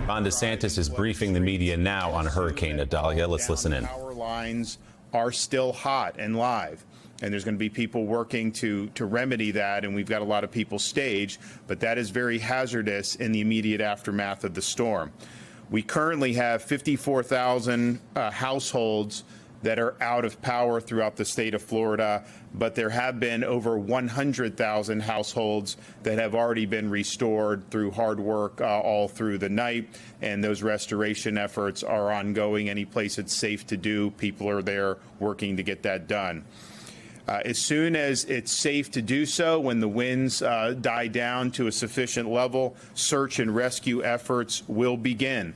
Ron DeSantis is briefing the media now on Hurricane Idalia. Let's listen in. Power lines are still hot and live, and there's going to be people working to remedy that, and we've got a lot of people staged, but that is very hazardous in the immediate aftermath of the storm. We currently have 54,000 households that are out of power throughout the state of Florida, but there have been over 100,000 households that have already been restored through hard work all through the night, and those restoration efforts are ongoing. Any place it's safe to do, people are there working to get that done. As soon as it's safe to do so, when the winds die down to a sufficient level, search and rescue efforts will begin.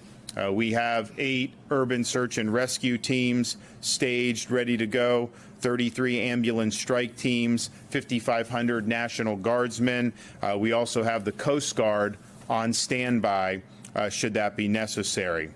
We have 8 urban search and rescue teams staged, ready to go, 33 ambulance strike teams, 5,500 National Guardsmen. We also have the Coast Guard on standby should that be necessary.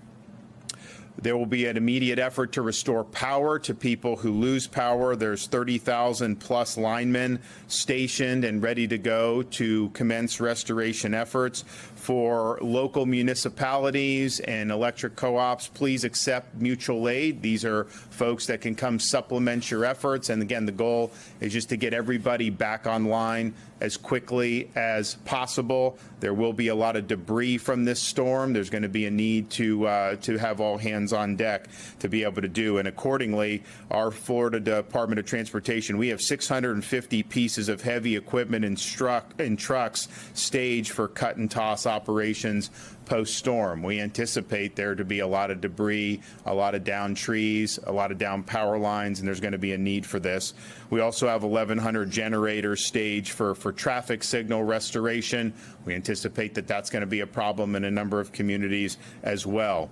There will be an immediate effort to restore power to people who lose power. There's 30,000 plus linemen stationed and ready to go to commence restoration efforts. For local municipalities and electric co-ops, please accept mutual aid. These are folks that can come supplement your efforts. And again, the goal is just to get everybody back online as quickly as possible. There will be a lot of debris from this storm. There's going to be a need to have all hands on deck to be able to do. And accordingly, our Florida Department of Transportation, we have 650 pieces of heavy equipment and trucks staged for cut and toss operations post-storm. We anticipate there to be a lot of debris, a lot of downed trees, a lot of downed power lines, and there's going to be a need for this. We also have 1,100 generators staged for traffic signal restoration. We anticipate that that's going to be a problem in a number of communities as well.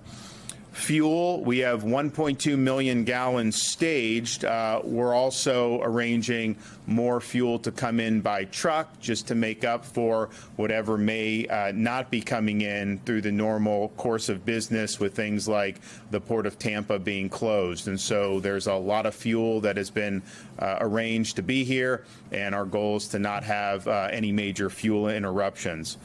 Fuel, we have 1.2 million gallons staged. We're also arranging more fuel to come in by truck just to make up for whatever may not be coming in through the normal course of business with things like the Port of Tampa being closed. And so there's a lot of fuel that has been arranged to be here, and our goal is to not have any major fuel interruptions.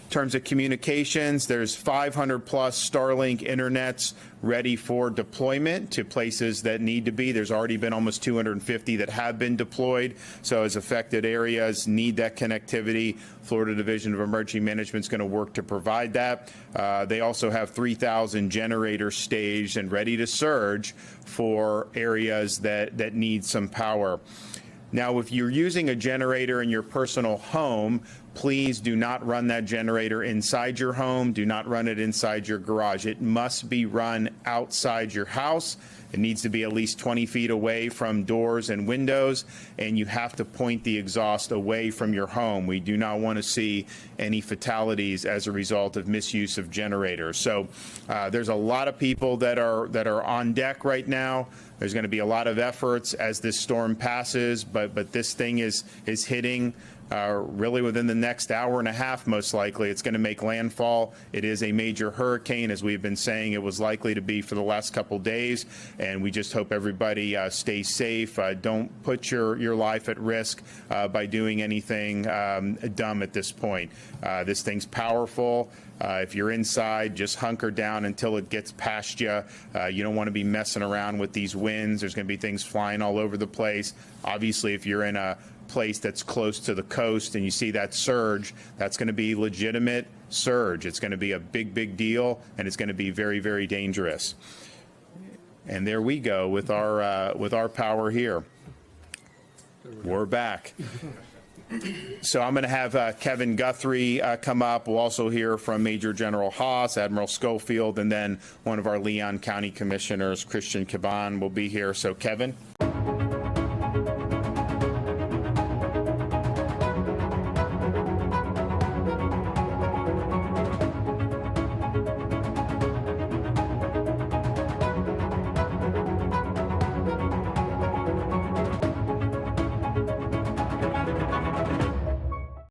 In terms of communications, there's 500 plus Starlink internets ready for deployment to places that need to be. There's already been almost 250 that have been deployed. So as affected areas need that connectivity, Florida Division of Emergency Management is going to work to provide that. They also have 3,000 generators staged and ready to surge for areas that need some power. Now, if you're using a generator in your personal home, please do not run that generator inside your home. Do not run it inside your garage. It must be run outside your house. It needs to be at least 20 feet away from doors and windows, and you have to point the exhaust away from your home. We do not want to see any fatalities as a result of misuse of generators. So there's a lot of people that are on deck right now. There's going to be a lot of efforts as this storm passes, but this thing is hitting really within the next hour and a half, most likely. It's going to make landfall. It is a major hurricane, as we've been saying it was likely to be for the last couple days, and we just hope everybody stays safe. Don't put your life at risk by doing anything dumb at this point. This thing's powerful. If you're inside, just hunker down until it gets past you. You don't want to be messing around with these winds. There's going to be things flying all over the place. Obviously, if you're in a place that's close to the coast and you see that surge, that's going to be legitimate surge. It's going to be a big deal, and it's going to be very, very dangerous. And there we go with our power here. We're back. So I'm going to have Kevin Guthrie come up. We'll also hear from Major General Haas, Admiral Schofield, and then one of our Leon County Commissioners, Christian Caban, will be here. So Kevin.